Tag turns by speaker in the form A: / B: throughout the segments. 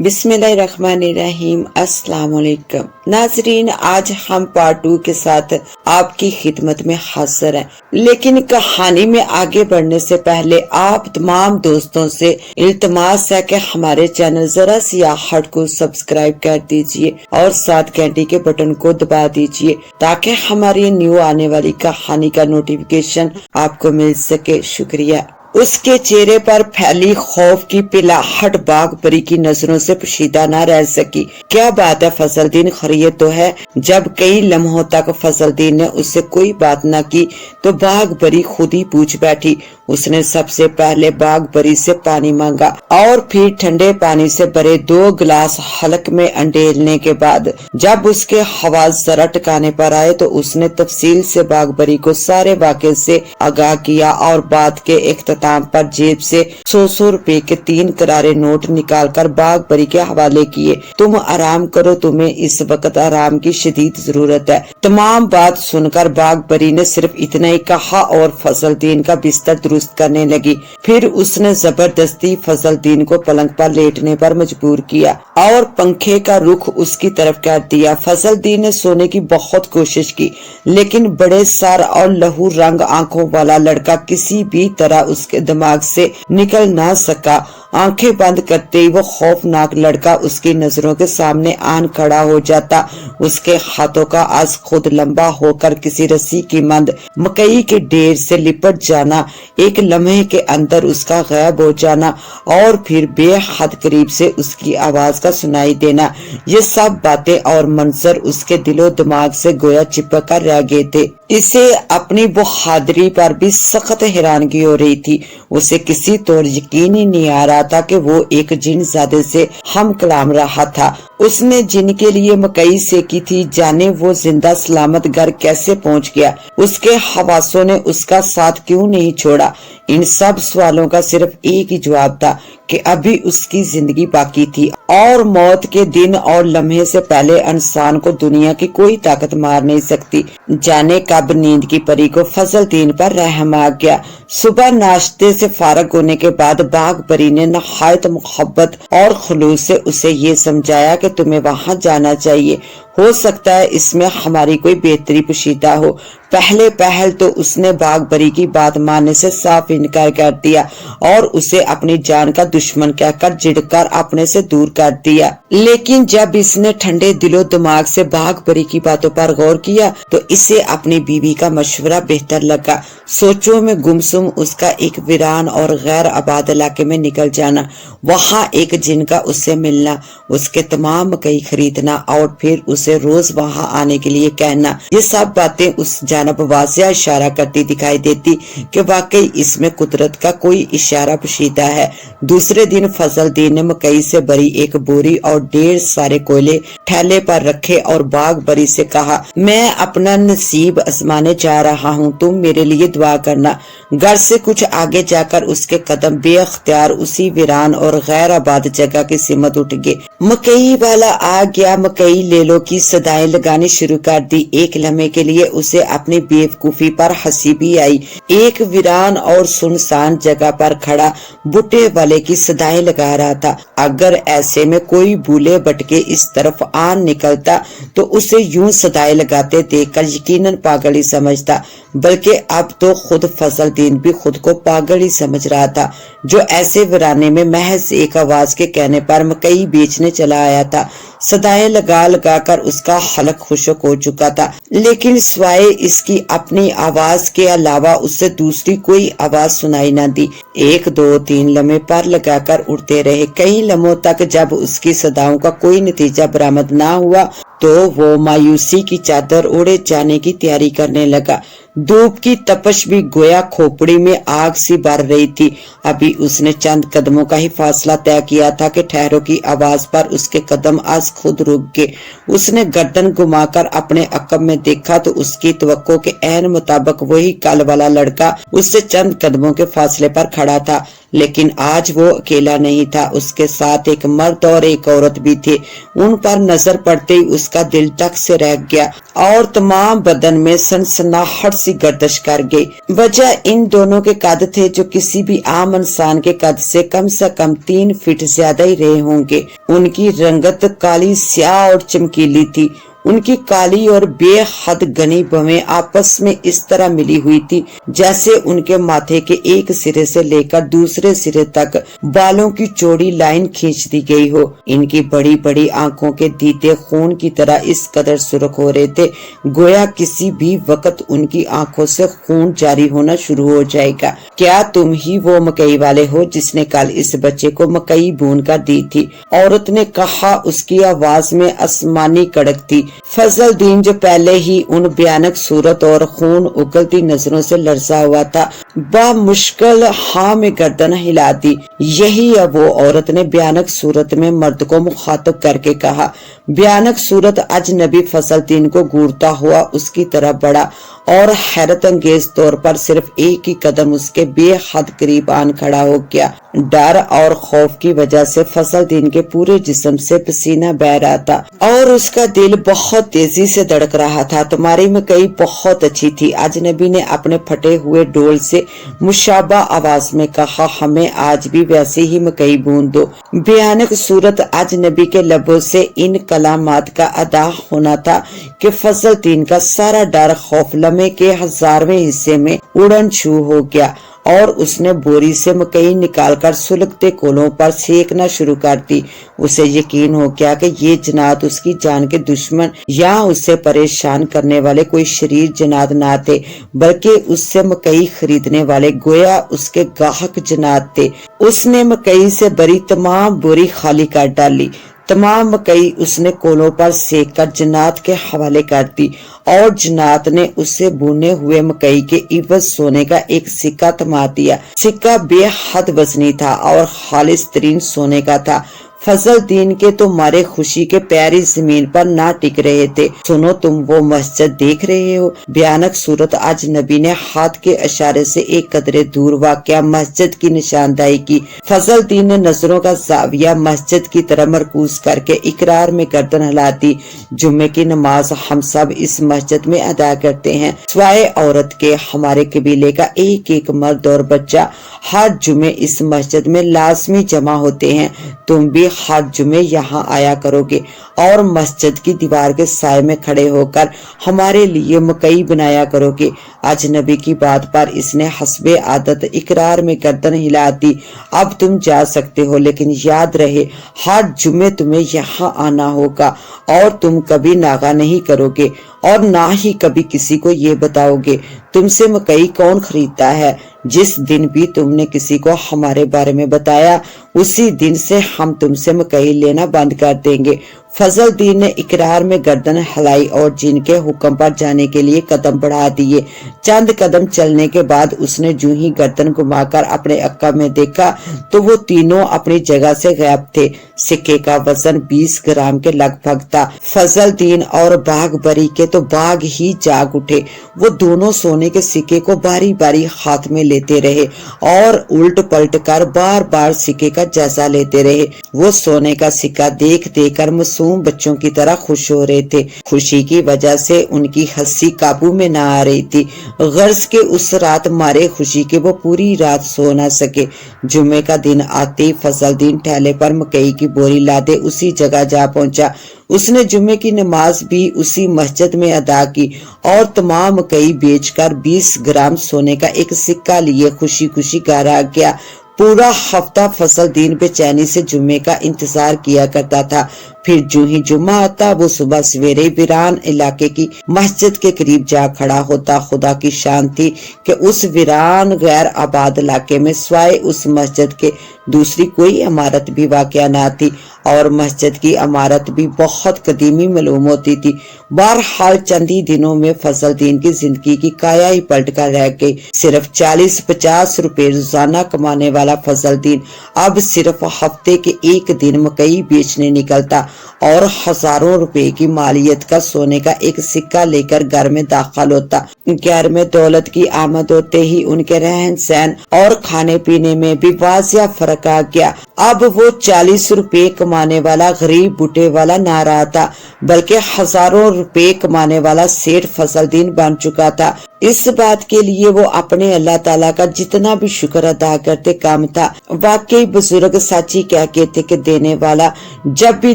A: बिस्मिल्लाहिर्रहमानिर्रहीम। अस्सलाम वालेकुम नाजरीन, आज हम पार्ट 2 के साथ आपकी खिदमत में हाजिर हैं। लेकिन कहानी में आगे बढ़ने से पहले आप तमाम दोस्तों से इल्तमास है कि हमारे चैनल जरा सियाहट को सब्सक्राइब कर दीजिए और साथ घंटी के बटन को दबा दीजिए ताकि हमारी न्यू आने वाली कहानी का नोटिफिकेशन आपको मिल सके। शुक्रिया। उसके चेहरे पर फैली खौफ की पिलाहट बाग परी की नजरों से पोशीदा न रह सकी। क्या बात है, फजलुद्दीन खैरियत तो है? जब कई लम्हों तक फजलुद्दीन ने उससे कोई बात न की तो बाग परी खुद ही पूछ बैठी। उसने सबसे पहले बाग परी से पानी मांगा और फिर ठंडे पानी से भरे 2 गिलास हलक में अंडेलने के बाद जब उसके हवास जरा टकाने पर आए तो उसने तफसील से बाग परी को सारे वाक़े से आगाह किया और बात के इख्तिताम पर जेब से 100 रुपए के 3 करारे नोट निकालकर बाग परी के हवाले किए। तुम आराम करो, तुम्हें इस वक्त आराम की शदीद जरूरत है। तमाम बात सुनकर बाग परी ने सिर्फ इतना ही कहा और फजलुद्दीन का बिस्तर दुरुस्त करने लगी। फिर उसने जबरदस्ती फजलुद्दीन को पलंग पर लेटने पर मजबूर किया और पंखे का रुख उसकी तरफ कर दिया। फजलुद्दीन ने सोने की बहुत कोशिश की लेकिन बड़े सर और लहू रंग आंखों वाला लड़का किसी भी तरह उसके दिमाग से निकल ना सका। आंखें बंद करते ही वो खौफनाक लड़का उसकी नजरों के सामने आन खड़ा हो जाता। उसके हाथों का आज खुद लंबा होकर किसी रस्सी की मंद मकई के ढेर से लिपट जाना, एक लम्हे के अंदर उसका गायब हो जाना और फिर बेहद करीब से उसकी आवाज का सुनाई देना, ये सब बातें और मंजर उसके दिलो दिमाग से गोया चिपक कर रह गए थे। इसे अपनी बहादुरी पर भी सख्त हैरानगी हो रही थी। उसे किसी तौर यकीन ही नहीं आ रहा था कि वो एक जिनजादे से हम कलाम रहा था। उसने जिनके लिए मकई सेकी थी, जाने वो जिंदा सलामत घर कैसे पहुंच गया? उसके हवासों ने उसका साथ क्यों नहीं छोड़ा? इन सब सवालों का सिर्फ एक ही जवाब था कि अभी उसकी जिंदगी बाकी थी और मौत के दिन और लम्हे से पहले इंसान को दुनिया की कोई ताकत मार नहीं सकती। जाने कब नींद की परी को फजलुद्दीन पर रहम आ गया। सुबह नाश्ते से फारग होने के बाद बाग परी ने नहायत मोहब्बत और खुलूस से उसे ये समझाया कि तुम्हें वहाँ जाना चाहिए, हो सकता है इसमें हमारी कोई बेहतरी पोशीदा हो। पहले पहल तो उसने बाग परी की बात मानने से साफ इनकार कर दिया और उसे अपनी जान का दुश्मन कहकर झिड़कर अपने से दूर कर दिया। लेकिन जब इसने ठंडे दिलो दिमाग से बाग परी की बातों पर गौर किया तो इसे अपनी बीवी का मशवरा बेहतर लगा। सोचों में गुमसुम उसका एक वीरान और गैर आबाद इलाके में निकल जाना, वहाँ एक जिन का उससे मिलना, उसके तमाम मकई खरीदना और फिर उसे रोज वहाँ आने के लिए कहना, ये सब बातें उस जानब वाज़िया इशारा करती दिखाई देती कि वाकई इसमें कुदरत का कोई इशारा पोशीदा है। दूसरे दिन फजलुद्दीन ने मकई से भरी एक बोरी और ढेर सारे कोयले ठेले पर रखे और बाग परी से कहा, मैं अपना नसीब आजमाने जा रहा हूँ, तुम मेरे लिए दुआ करना। घर से कुछ आगे जाकर उसके कदम बेअख्तियार उसी वीरान और गैर आबाद जगह की सिमत उठ गए। मकई वाला आ गया, मकई ले लो की सदाएं लगानी शुरू कर दी। एक लम्हे के लिए उसे अपनी बेवकूफी पर हंसी भी आई। एक वीरान और सुनसान जगह पर खड़ा बुट्टे वाले की सदाएं लगा रहा था। अगर ऐसे में कोई भूले भटके इस तरफ आन निकलता तो उसे यूं सदाएं लगाते देखकर यकीनन पागल ही समझता, बल्कि अब तो खुद फजलुद्दीन भी खुद को पागल ही समझ रहा था जो ऐसे वीराने में महज एक आवाज के कहने पर मकई बेचने चला आया था। सदाएं लगा लगा कर उसका हलक खुशक हो चुका था, लेकिन सिवाय इसकी अपनी आवाज के अलावा उससे दूसरी कोई आवाज सुनाई न दी। 1 2 3 लम्हे पर लगाकर उड़ते रहे। कई लम्हों तक जब उसकी सदाओं का कोई नतीजा बरामद ना हुआ तो वो मायूसी की चादर ओढ़े जाने की तैयारी करने लगा। धूप की तपश भी गोया खोपड़ी में आग सी भर रही थी। अभी उसने चंद कदमों का ही फासला तय किया था कि ठहरो की आवाज पर उसके कदम आज खुद रुक गए। उसने गर्दन घुमाकर अपने अकब में देखा तो उसकी तवक्को के ऐन मुताबिक वही कल वाला लड़का उससे चंद कदमों के फासले पर खड़ा था। लेकिन आज वो अकेला नहीं था, उसके साथ एक मर्द और एक औरत भी थे। उन पर नजर पड़ते ही उसका दिल टक से रह गया और तमाम बदन में सनसनाहट सी गर्दिश कर गई। वजह इन दोनों के कद थे जो किसी भी आम इंसान के कद से कम 3 फीट ज्यादा ही रहे होंगे। उनकी रंगत काली स्याह और चमकीली थी। उनकी काली और बेहद घनी भवें आपस में इस तरह मिली हुई थी जैसे उनके माथे के एक सिरे से लेकर दूसरे सिरे तक बालों की चौड़ी लाइन खींच दी गई हो। इनकी बड़ी बड़ी आंखों के दीते खून की तरह इस कदर सुर्ख हो रहे थे गोया किसी भी वक्त उनकी आंखों से खून जारी होना शुरू हो जाएगा। क्या तुम ही वो मकई वाले हो जिसने कल इस बच्चे को मकई भून कर दी थी? औरत ने कहा। उसकी आवाज में आसमानी कड़क थी। फजल दीन जो पहले ही उन भयानक सूरत और खून उगलती नजरों से लरसा हुआ था, बामुश्किल हाँ में गर्दन हिला दी। यही है वो औरत ने भयानक सूरत में मर्द को मुखातब करके कहा। भयानक सूरत अजनबी फजल दीन को घूरता हुआ उसकी तरफ बढ़ा और हैरत अंगेज तौर पर सिर्फ एक ही कदम उसके बेहद करीब आन खड़ा हो गया। डर और खौफ की वजह से फजल दीन के पूरे जिस्म से पसीना बह रहा था और उसका दिल बहुत तेजी से धड़क रहा था। तुम्हारी मकई बहुत अच्छी थी, अजनबी ने अपने फटे हुए डोल से मुशाबा आवाज में कहा। हमें आज भी वैसे ही मकई भून दो। भयानक सूरत अजनबी के लबों से इन कलामात का अदा होना था कि फजल दीन का सारा डर खौफ लम्हे के 1000वें हिस्से में उड़न छू हो गया और उसने बोरी से मकई निकालकर सुलगते कोलों पर सेकना शुरू कर दी। उसे यकीन हो गया कि ये जनात उसकी जान के दुश्मन या उससे परेशान करने वाले कोई शरीर जनात ना थे, बल्कि उससे मकई खरीदने वाले गोया उसके गाहक जनात थे। उसने मकई से भरी तमाम बोरी खाली कर डाली। तमाम मकई उसने कोलों पर सेक कर जन्नात के हवाले कर दी और जन्नात ने उससे भुने हुए मकई के इवज सोने का एक सिक्का थमा दिया। सिक्का बेहद वजनी था और खालिस तरीन सोने का था। फजल दीन के तो मारे खुशी के पैर इस जमीन पर ना टिक रहे थे। सुनो, तुम वो मस्जिद देख रहे हो? भयानक सूरत अजनबी ने हाथ के इशारे से एक कदरे दूर वाक़या मस्जिद की निशानदाही की। फजल दीन ने नजरों का जाविया मस्जिद की तरफ मरकूज करके इकरार में गर्दन हिला दी। जुम्मे की नमाज हम सब इस मस्जिद में अदा करते हैं, सिवाय औरत के। हमारे कबीले का एक एक मर्द और बच्चा हर जुम्मे इस मस्जिद में लाजमी जमा होते हैं। तुम भी हर जुमे यहाँ आया करोगे और मस्जिद की दीवार के साए में खड़े होकर हमारे लिए मकई बनाया करोगे। अजनबी की बात पर इसने हस्बे आदत इकरार में गर्दन हिला दी। अब तुम जा सकते हो, लेकिन याद रहे हर जुमे तुम्हें यहाँ आना होगा और तुम कभी नागा नहीं करोगे और ना ही कभी किसी को ये बताओगे तुमसे मकई कौन खरीदता है। जिस दिन भी तुमने किसी को हमारे बारे में बताया, उसी दिन से हम तुमसे मकई लेना बंद कर देंगे। फजल दीन ने इकरार में गर्दन हिलाई और जिनके हुक्म पर जाने के लिए कदम बढ़ा दिए। चंद कदम चलने के बाद उसने जूं ही गर्दन घुमाकर अपने अक्का में देखा तो वो तीनों अपनी जगह से गायब थे। सिक्के का वजन 20 ग्राम के लगभग था। फजल दीन और बाग बरी के तो बाग ही जाग उठे। वो दोनों सोने के सिक्के को बारी बारी हाथ में लेते रहे और उल्ट पलट कर बार बार सिक्के का जायजा लेते रहे। वो सोने का सिक्का देख देख कर मासूम बच्चों की तरह खुश हो रहे थे। खुशी की वजह से उनकी हंसी काबू में ना आ रही थी। गर्ज के उस रात मारे खुशी के वो पूरी रात सो ना सके। जुमे का दिन आते ही फजल दीन ठेले पर मकई की बोरी लादे उसी जगह जा पहुंचा। उसने जुमे की नमाज भी उसी मस्जिद में अदा की और तमाम मकई बेचकर 20 ग्राम सोने का एक सिक्का लिए खुशी खुशी घर आ गया। पूरा हफ्ता फजल दीन बेचैनी से जुम्मे का इंतजार किया करता था। फिर जो ही जुम्मा आता वो सुबह सवेरे वीरान इलाके की मस्जिद के करीब जा खड़ा होता। खुदा की शान थी कि उस वीरान गैर आबाद इलाके में सिवाय उस मस्जिद के दूसरी कोई इमारत भी वाक़या ना थी और मस्जिद की इमारत भी बहुत कदीमी मालूम होती थी। बहरहाल चंद ही दिनों में फजल दीन की जिंदगी की काया ही पलट कर रह गई। सिर्फ 40-50 रुपए रोजाना कमाने वाला फजल दीन अब सिर्फ हफ्ते के एक दिन मकई बेचने निकलता और हजारों रुपए की मालियत का सोने का एक सिक्का लेकर घर में दाखिल होता। घर में दौलत की आमद होते ही उनके रहन सहन और खाने पीने में भी वाजिया फर्क आ गया। अब वो 40 रुपए कमाने वाला गरीब बूटे वाला ना रहा था, बल्कि हजारों रुपए कमाने वाला सेठ फसलदीन बन चुका था। इस बात के लिए वो अपने अल्लाह ताला का जितना भी शुक्र अदा करते कम था। वाकई बुजुर्ग साची क्या कहते कि देने वाला जब भी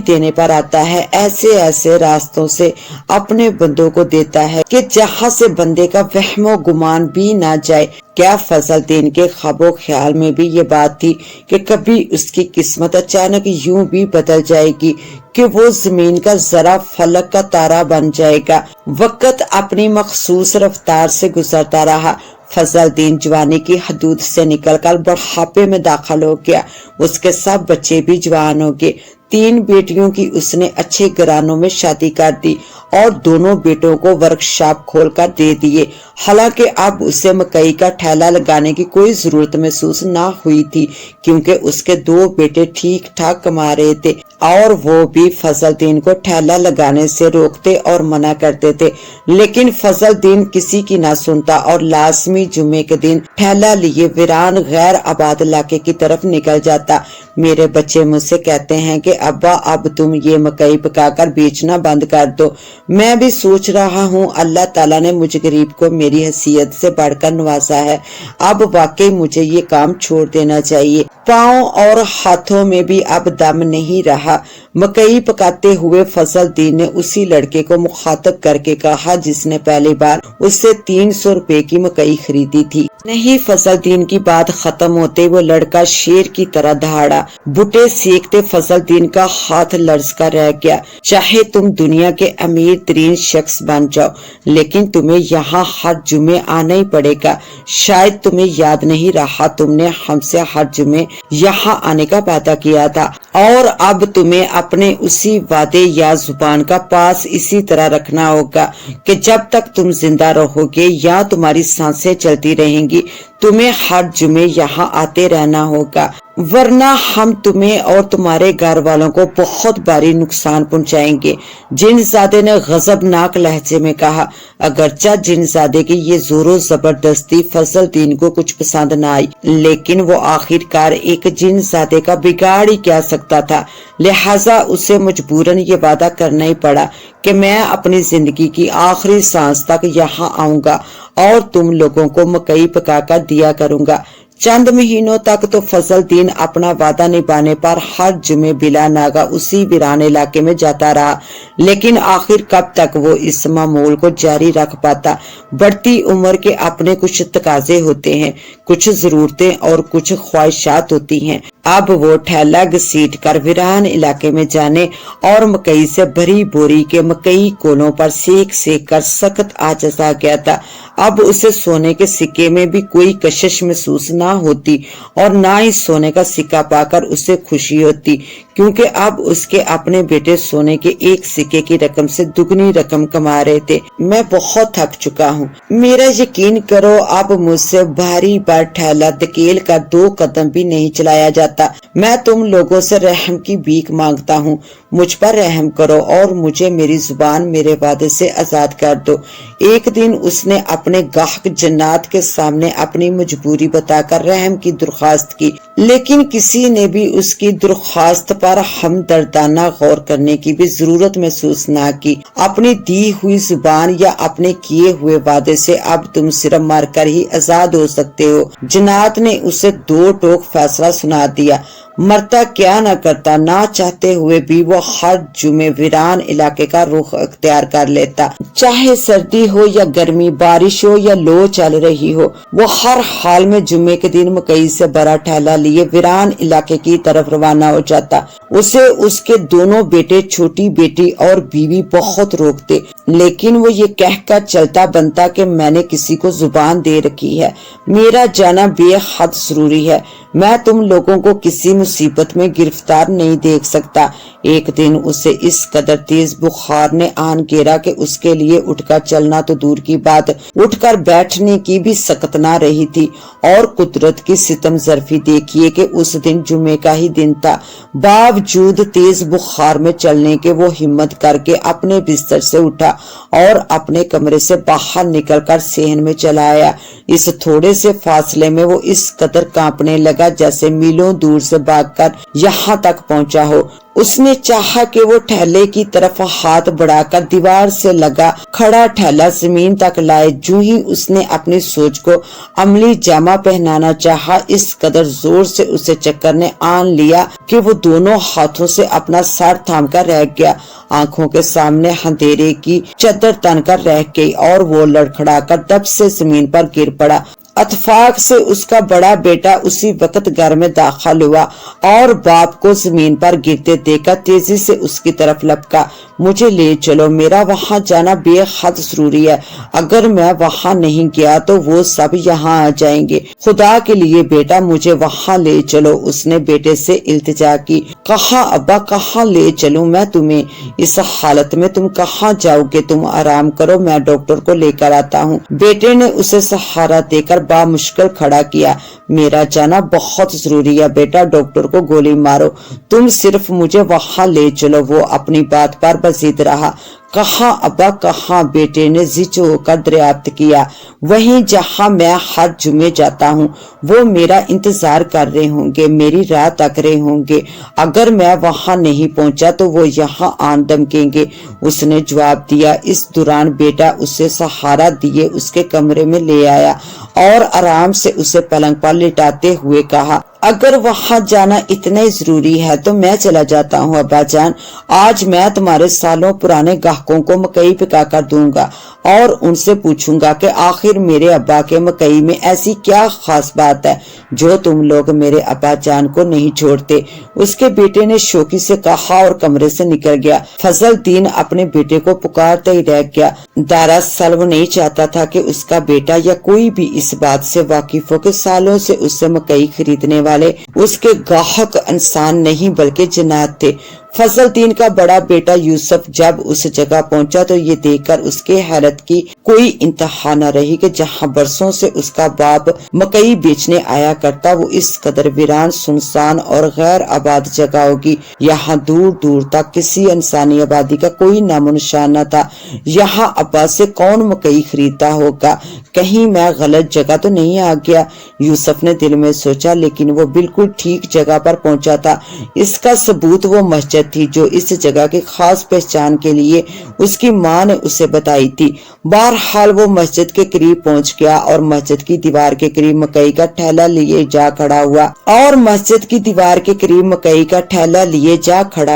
A: देने पर आता है ऐसे ऐसे रास्तों से अपने बंदों को देता है कि जहाँ से बंदे का वहमो गुमान भी ना जाए। क्या फसलदीन के ख्वाबो ख्याल में भी ये बात थी कि कभी उसकी किस्मत अचानक यूं भी बदल जाएगी कि वो जमीन का जरा फलक का तारा बन जाएगा। वक्त अपनी मखसूस रफ्तार से गुजरता रहा। फसलदीन जवानी की हदूद से निकलकर बुढ़ापे में दाखिल हो गया। उसके सब बच्चे भी जवान हो गए। 3 बेटियों की उसने अच्छे घरानों में शादी कर दी और दोनों बेटों को वर्कशॉप खोलकर दे दिए। हालांकि अब उसे मकई का ठेला लगाने की कोई जरूरत महसूस ना हुई थी, क्योंकि उसके 2 बेटे ठीक ठाक कमा रहे थे और वो भी फसलदीन को ठेला लगाने से रोकते और मना करते थे। लेकिन फसलदीन किसी की ना सुनता और लाजमी जुम्मे के दिन ठेला लिए वीरान गैर आबाद इलाके की तरफ निकल जाता। मेरे बच्चे मुझसे कहते हैं कि अब्बा अब तुम ये मकई पकाकर बेचना बंद कर दो। मैं भी सोच रहा हूँ अल्लाह ताला ने मुझे गरीब को मेरी हैसियत से बढ़कर नवाजा है। अब वाकई मुझे ये काम छोड़ देना चाहिए। पाँव और हाथों में भी अब दम नहीं रहा। मकई पकाते हुए फसलदीन ने उसी लड़के को मुखातब करके कहा जिसने पहली बार उससे 300 रुपए की मकई खरीदी थी। नहीं, फसलदीन की बात खत्म होते वो लड़का शेर की तरह दहाड़ा। बुटे सेकते फसलदीन का हाथ लरजका रह गया। चाहे तुम दुनिया के अमीर तरीन शख्स बन जाओ, लेकिन तुम्हें यहाँ हर जुमे आना ही पड़ेगा। शायद तुम्हें याद नहीं रहा, तुमने हमसे हर जुमे यहाँ आने का वादा किया था और अब तुम्हें अपने उसी वादे या जुबान का पास इसी तरह रखना होगा कि जब तक तुम जिंदा रहोगे या तुम्हारी सांसें चलती रहेंगी तुम्हें हर जुमे यहाँ आते रहना होगा, वरना हम तुम्हें और तुम्हारे घर वालों को बहुत भारी नुकसान पहुंचाएंगे। जिनजादे ने गजबनाक लहजे में कहा। अगरचा जिनजादे की ये जोरों जबरदस्ती फसलदीन को कुछ पसंद न आई, लेकिन वो आखिरकार एक जिनजादे का बिगाड़ ही क्या सकता था। लिहाजा उसे मजबूरन ये वादा करना ही पड़ा कि मैं अपनी जिंदगी की आखिरी सांस तक यहाँ आऊंगा और तुम लोगों को मकई पकाकर दिया करूंगा। चंद महीनों तक तो फसलदीन अपना वादा निभाने पर हर जुमे बिला नागा उसी वीरान इलाके में जाता रहा, लेकिन आखिर कब तक वो इस मामूल को जारी रख पाता। बढ़ती उम्र के अपने कुछ तकाजे होते हैं, कुछ जरूरतें और कुछ ख्वाहिशात होती हैं। अब वो ठेला घसीट कर वीरान इलाके में जाने और मकई से भरी बोरी के मकई कोलों पर सेक सेक कर सख्त आजस आ गया था। अब उसे सोने के सिक्के में भी कोई कशिश महसूस ना होती और ना ही सोने का सिक्का पाकर उसे खुशी होती, क्योंकि अब उसके अपने बेटे सोने के एक सिक्के की रकम से दुगनी रकम कमा रहे थे। मैं बहुत थक चुका हूँ, मेरा यकीन करो अब मुझसे भारी बार ठेला धकेल कर 2 कदम भी नहीं चलाया जाता। मैं तुम लोगों से रहम की भीख मांगता हूँ, मुझ पर रहम करो और मुझे मेरी जुबान मेरे वादे से आजाद कर दो। एक दिन उसने अपने गाहक जन्नात के सामने अपनी मजबूरी बताकर रहम की दरख्वास्त की, लेकिन किसी ने भी उसकी दरख्वास्त पर हमदर्दाना गौर करने की भी जरूरत महसूस ना की। अपनी दी हुई जुबान या अपने किए हुए वादे से अब तुम सिर्फ मरकर ही आजाद हो सकते हो। जन्नात ने उसे 2 टोक फैसला सुना दिया। मरता क्या न करता, ना चाहते हुए भी वो हर जुमे वीरान इलाके का रुख अख्तियार कर लेता। चाहे सर्दी हो या गर्मी, बारिश हो या लो चल रही हो, वो हर हाल में जुमे के दिन मकई से बड़ा ठेला लिए वीरान इलाके की तरफ रवाना हो जाता। उसे उसके दोनों बेटे, छोटी बेटी और बीवी बहुत रोकते, लेकिन वो ये कहकर चलता बनता कि मैंने किसी को जुबान दे रखी है, मेरा जाना बेहद जरूरी है। میں تم لوگوں کو کسی مصیبت میں گرفتار نہیں دیکھ سکتا۔ ایک دن اسے اس قدر تیز بخار نے آن گھیرا کہ اس کے لیے اٹھ کر چلنا تو دور کی بات، اٹھ کر بیٹھنے کی بھی سکت نہ رہی تھی۔ اور قدرت کی ستم ظرفی دیکھیے کہ اس دن جمعے کا ہی دن تھا، باوجود تیز بخار میں چلنے کے وہ ہمت کر کے اپنے بستر سے اٹھا اور اپنے کمرے سے باہر نکل کر صحن میں چلا آیا۔ اس تھوڑے سے فاصلے میں وہ اس قدر کانپنے لگا جیسے میلوں دور سے بھاگ کر یہاں تک پہنچا ہو۔ اس نے چاہا کہ وہ ٹھیلے کی طرف ہاتھ بڑھا کر دیوار سے لگا کھڑا ٹھیلا زمین تک لائے۔ جو ہی اس نے اپنی سوچ کو عملی جامہ پہنانا چاہا، اس قدر زور سے اسے چکر نے آن لیا کہ وہ دونوں ہاتھوں سے اپنا سر تھام کر رہ گیا۔ آنکھوں کے سامنے اندھیرے کی چادر تن کر رہ گئی اور وہ لڑکھڑا کر دب سے زمین پر گر پڑا۔ اتفاق سے اس کا بڑا بیٹا اسی وقت گھر میں داخل ہوا اور باپ کو زمین پر گرتے دیکھا تیزی سے اس کی طرف لپکا۔ مجھے لے چلو، میرا وہاں جانا بے حد ضروری ہے، اگر میں وہاں نہیں گیا تو وہ سب یہاں آ جائیں گے، خدا کے لیے بیٹا مجھے وہاں لے چلو۔ اس نے بیٹے سے التجا کی۔ کہاں ابا، کہاں لے چلوں میں تمہیں؟ اس حالت میں تم کہاں جاؤ گے؟ تم آرام کرو، میں ڈاکٹر کو لے کر آتا ہوں۔ بیٹے نے اسے سہارا دے کر بامشکل کھڑا کیا۔ میرا جانا بہت ضروری ہے بیٹا، ڈاکٹر کو گولی مارو، تم صرف مجھے وہاں لے چلو۔ وہ اپنی بات پر بزید رہا۔ کہاں ابا کہاں؟ بیٹے نے زچ ہو کر دریافت کیا۔ وہیں جہاں میں ہر جمعے جاتا ہوں، وہ میرا انتظار کر رہے ہوں گے، میری راہ تک رہے ہوں گے، اگر میں وہاں نہیں پہنچا تو وہ یہاں آن دمکیں گے، اس نے جواب دیا۔ اس دوران بیٹا اسے سہارا دیے اس کے کمرے میں لے آیا اور آرام سے اسے پلنگ پر لٹاتے ہوئے کہا، اگر وہاں جانا اتنا ہی ضروری ہے تو میں چلا جاتا ہوں ابا جان۔ آج میں تمہارے سالوں پرانے گاہکوں کو مکئی پکا کر دوں گا اور ان سے پوچھوں گا کہ آخر میرے ابا کے مکئی میں ایسی کیا خاص بات ہے جو تم لوگ میرے ابا جان کو نہیں چھوڑتے۔ اس کے بیٹے نے شوقی سے کہا اور کمرے سے نکل گیا۔ فضل دین اپنے بیٹے کو پکارتے ہی رہ گیا۔ دراصل وہ نہیں چاہتا تھا کہ اس کا بیٹا یا کوئی بھی اس بات سے واقف ہو کہ سالوں سے اس سے مکئی خریدنے والے اس کے گاہک انسان نہیں بلکہ جنات تھے۔ فضل دین کا بڑا بیٹا یوسف جب اس جگہ پہنچا تو یہ دیکھ کر اس کے حیرت کی کوئی انتہا نہ رہی کہ جہاں برسوں سے اس کا باپ مکئی بیچنے آیا کرتا وہ اس قدر ویران، سنسان اور غیر آباد جگہ ہوگی۔ یہاں دور دور تک کسی انسانی آبادی کا کوئی نام و نشان نہ تھا۔ یہاں ابا سے کون مکئی خریدتا ہوگا؟ کہیں میں غلط جگہ تو نہیں آ گیا؟ یوسف نے دل میں سوچا، لیکن وہ بالکل ٹھیک جگہ پر پہنچا تھا۔ اس کا ثبوت وہ مسجد تھی جو اس جگہ کی خاص پہچان کے لیے اس کی ماں نے اسے بتائی تھی۔ بہرحال وہ مسجد کے قریب پہنچ گیا اور مسجد کی دیوار کے قریب مکئی کا ٹھیلا لیے جا کھڑا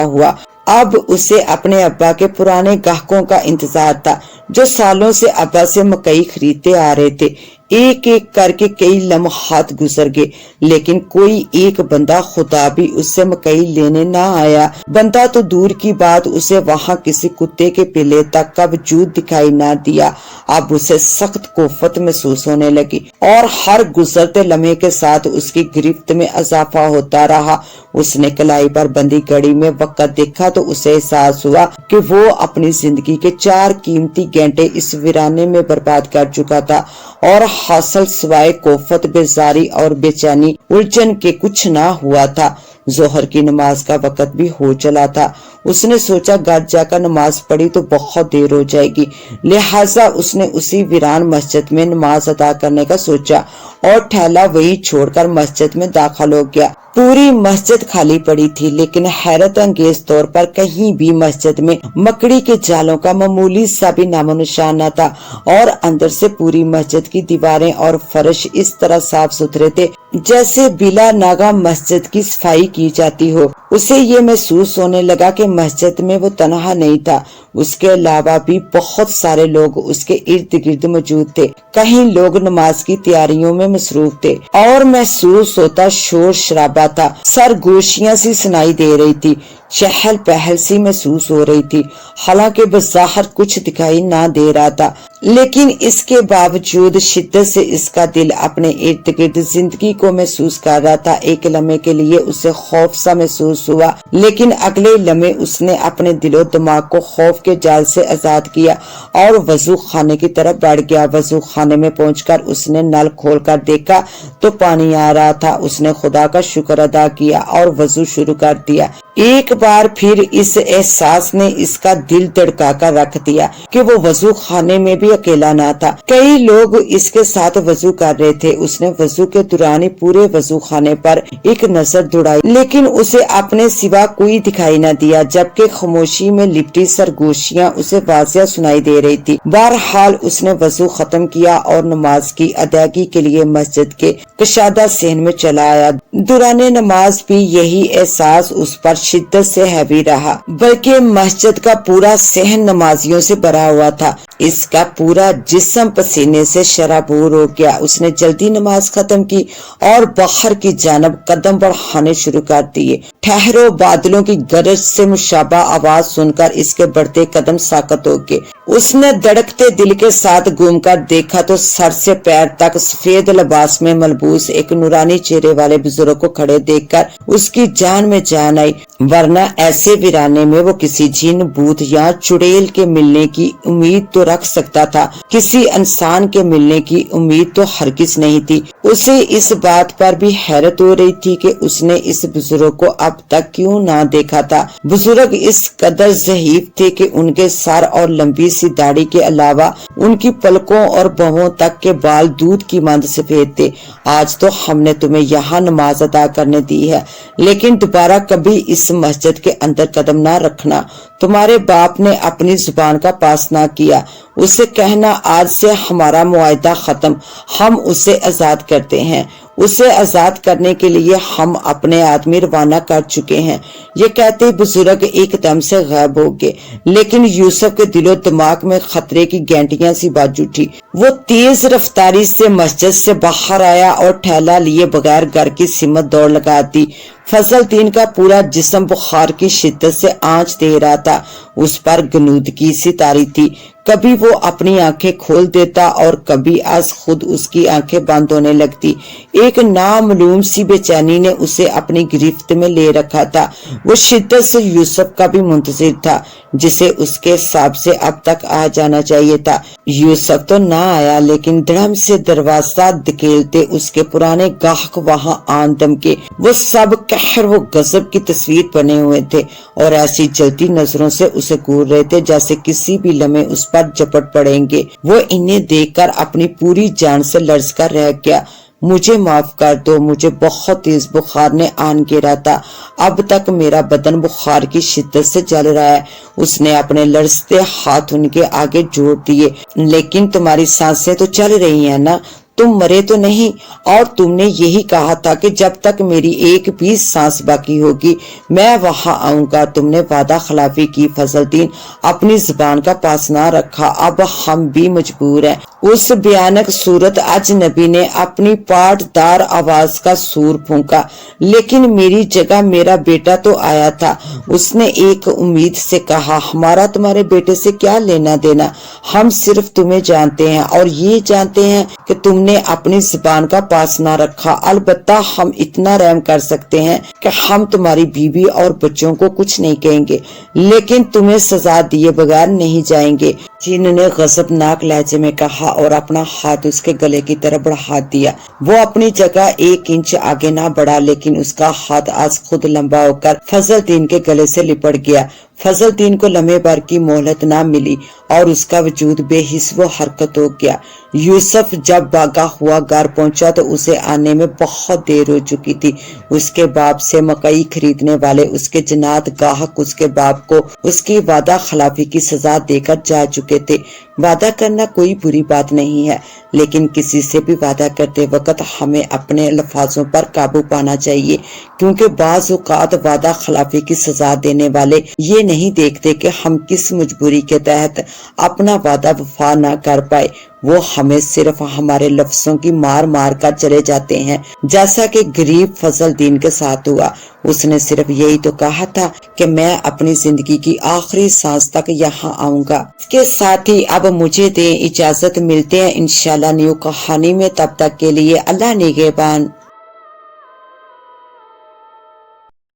A: ہوا اب اسے اپنے ابا کے پرانے گاہکوں کا انتظار تھا جو سالوں سے ابا سے مکئی خریدتے آ رہے تھے۔ ایک ایک کر کے کئی لمحات گزر گئے لیکن کوئی ایک بندہ خدا بھی اس سے مکئی لینے نہ آیا۔ بندہ تو دور کی بات، اسے وہاں کسی کتے کے پلے تک کا وجود دکھائی نہ دیا۔ اب اسے سخت کوفت محسوس ہونے لگی اور ہر گزرتے لمحے کے ساتھ اس کی گرفت میں اضافہ ہوتا رہا۔ اس نے کلائی پر بندی گھڑی میں وقت دیکھا تو اسے احساس ہوا کہ وہ اپنی زندگی کے 4 قیمتی گھنٹے اس ویرانے میں برباد کر چکا تھا اور حاصل سوائے کوفت، بیزاری اور بے چینی الجھن کے کچھ نہ ہوا تھا۔ ظہر کی نماز کا وقت بھی ہو چلا تھا۔ اس نے سوچا گھر جا کر نماز پڑھی تو بہت دیر ہو جائے گی، لہٰذا اس نے اسی ویران مسجد میں نماز ادا کرنے کا سوچا اور ٹھیلا وہی چھوڑ کر مسجد میں داخل ہو گیا۔ پوری مسجد خالی پڑی تھی لیکن حیرت انگیز طور پر کہیں بھی مسجد میں مکڑی کے جالوں کا معمولی سا بھی نام و نشان نہ تھا اور اندر سے پوری مسجد کی دیواریں اور فرش اس طرح صاف ستھرے تھے جیسے بلا ناغہ مسجد کی صفائی کی جاتی ہو۔ اسے یہ محسوس ہونے لگا کہ مسجد میں وہ تنہا نہیں تھا، اس کے علاوہ بھی بہت سارے لوگ اس کے ارد گرد موجود تھے۔ کہیں لوگ نماز کی تیاریوں میں مصروف تھے اور محسوس ہوتا شور شرابہ تھا، سرگوشیاں سی سنائی دے رہی تھی۔ चहल पहल सी महसूस हो रही थी। हालांकि बज़ाहिर कुछ दिखाई ना दे रहा था, लेकिन इसके बावजूद शिद्दत से इसका दिल अपने इर्द गिर्द जिंदगी को महसूस कर रहा था। एक लम्हे के लिए उसे खौफ सा महसूस हुआ, लेकिन अगले लम्हे उसने अपने दिलो दिमाग को खौफ के जाल से आजाद किया और वजू खाने की तरफ बढ़ गया। वजू खाने में पहुंचकर उसने नल खोलकर देखा तो पानी आ रहा था। उसने खुदा का शुक्र अदा किया और वजू शुरू कर दिया। एक बार फिर इस एहसास ने इसका दिल धड़का कर रख दिया कि वो वजू खाने में भी अकेला ना था, कई लोग इसके साथ वजू कर रहे थे। उसने वजू के दौरान ही पूरे वजू खाने पर एक नजर दौड़ाई, लेकिन उसे अपने सिवा कोई दिखाई न दिया, जबकि खामोशी में लिपटी सरगोशियां उसे वाज़िया सुनाई दे रही थी। बहरहाल उसने वजू खत्म किया और नमाज की अदायगी के लिए मस्जिद के कशादा सहन में चला आया। दौरान नमाज भी यही एहसास उस पर शिद्दत से हैवी रहा, बल्कि मस्जिद का पूरा सहन नमाजियों से भरा हुआ था। इसका पूरा जिस्म पसीने से शराबूर हो गया। उसने जल्दी नमाज खत्म की और बाहर की जानब कदम बढ़ाने शुरू कर दिए। ठहरो, बादलों की गरज से मुशाबा आवाज सुनकर इसके बढ़ते कदम साकत हो गए। उसने धड़कते दिल के साथ घूमकर देखा तो सर से पैर तक सफेद लिबास में मलबूस एक नूरानी चेहरे वाले बुजुर्ग को खड़े देखकर उसकी जान में जान आई, वरना ऐसे वीराने में वो किसी जिन भूत या चुड़ैल के मिलने की उम्मीद तो रख सकता था, किसी इंसान के मिलने की उम्मीद तो हरगिज नहीं थी। उसे इस बात पर भी हैरत हो रही थी कि उसने इस बुजुर्ग को अब तक क्यों ना देखा था। बुजुर्ग इस कदर ज़हीफ थे कि उनके सर और लंबी सी दाढ़ी के अलावा उनकी पलकों और बाहों तक के बाल दूध की मांद सफेद थे। आज तो हमने तुम्हें यहाँ नमाज अदा करने दी है, लेकिन दोबारा कभी इस मस्जिद के अंदर कदम ना रखना। तुम्हारे बाप ने अपनी जुबान का पास ना किया। उसे कहना आज से हमारा मुआहदा खत्म, हम उसे आजाद करते हैं। उसे आजाद करने के लिए हम अपने आदमी रवाना कर चुके हैं। ये कहते बुजुर्ग एकदम से गायब हो गए, लेकिन यूसुफ के दिलो दिमाग में खतरे की घंटियां सी बाज उठी। वो तेज रफ्तारी से मस्जिद से बाहर आया और ठेला लिए बगैर घर की सिमत दौड़ लगा दी। फजलदीन का पूरा जिस्म बुखार की शिद्दत से आंच दे रहा था। उस पर गनूदगी सी तारी थी। कभी वो अपनी आंखें खोल देता और कभी आज खुद उसकी आंखें बंद होने लगती। एक नामालूम सी बेचैनी ने उसे अपनी गिरफ्त में ले रखा था। वो शिद्दत से यूसुफ का भी मुंतजिर था, जिसे उसके हिसाब से अब तक आ जाना चाहिए था। यूसुफ तो ना आया, लेकिन धड़म से दरवाजा धकेलते उसके पुराने गाहक वहां आन दम के। वो सब कहर वो गजब की तस्वीर बने हुए थे और ऐसी जलती नजरों से उसे घूर रहे थे जैसे किसी भी लम्हे उस पर झपट पड़ेंगे। वो इन्हें देखकर अपनी पूरी जान से लर्ज कर रह गया। मुझे माफ कर दो, मुझे बहुत तेज बुखार ने आन गिरा था। अब तक मेरा बदन बुखार की शिद्दत से जल रहा है। उसने अपने लर्जते हाथ उनके आगे जोड़ दिए। लेकिन तुम्हारी सांसें तो चल रही हैं ना, तुम मरे तो नहीं। और तुमने यही कहा था कि जब तक मेरी एक भी सांस बाकी होगी मैं वहां आऊंगा। तुमने वादा खिलाफी की फजलदीन, अपनी जुबान का पास ना रखा। अब हम भी मजबूर हैं। उस भयानक सूरत अजनबी ने अपनी पाटदार आवाज का सूर फूंका। लेकिन मेरी जगह मेरा बेटा तो आया था। उसने एक उम्मीद से कहा, हमारा तुम्हारे बेटे से क्या लेना देना, हम सिर्फ तुम्हें जानते हैं और ये जानते हैं कि तुमने अपनी जुबान का पास ना रखा। अलबत्ता हम इतना रहम कर सकते हैं कि हम तुम्हारी बीवी और बच्चों को कुछ नहीं कहेंगे, लेकिन तुम्हें सजा दिए बगैर नहीं जाएंगे। जिन ने गजबनाक लहजे में कहा और अपना हाथ उसके गले की तरफ बढ़ा दिया। वो अपनी जगह 1 इंच आगे ना बढ़ा, लेकिन उसका हाथ आज खुद लंबा होकर फजलदीन के गले से लिपट गया। फजलदीन को लम्हे भर की मोहलत ना मिली और उसका वजूद बेहिस वो हरकत हो गया। यूसुफ जब भागा हुआ घर पहुंचा तो उसे आने में बहुत देर हो चुकी थी। उसके बाप से मकई खरीदने वाले उसके जनात गाहक उसके बाप को उसकी वादा खिलाफी की सजा देकर जा चुके थे। वादा करना कोई बुरी बात नहीं है, लेकिन किसी से भी वादा करते वक्त हमें अपने अल्फाजों पर काबू पाना चाहिए, क्योंकि बाज़ औक़ात वादा खिलाफी की सजा देने वाले ये نہیں دیکھتے کہ ہم کس مجبوری کے تحت اپنا وعدہ وفا نہ کر پائے، وہ ہمیں صرف ہمارے لفظوں کی مار مار کر چلے جاتے ہیں، جیسا کہ غریب فضل دین کے ساتھ ہوا۔ اس نے صرف یہی تو کہا تھا کہ میں اپنی زندگی کی آخری سانس تک یہاں آؤں گا۔ اس کے ساتھ ہی اب مجھے دیں اجازت، ملتے ہیں انشاءاللہ نیو کہانی میں، تب تک کے لیے اللہ نگہبان۔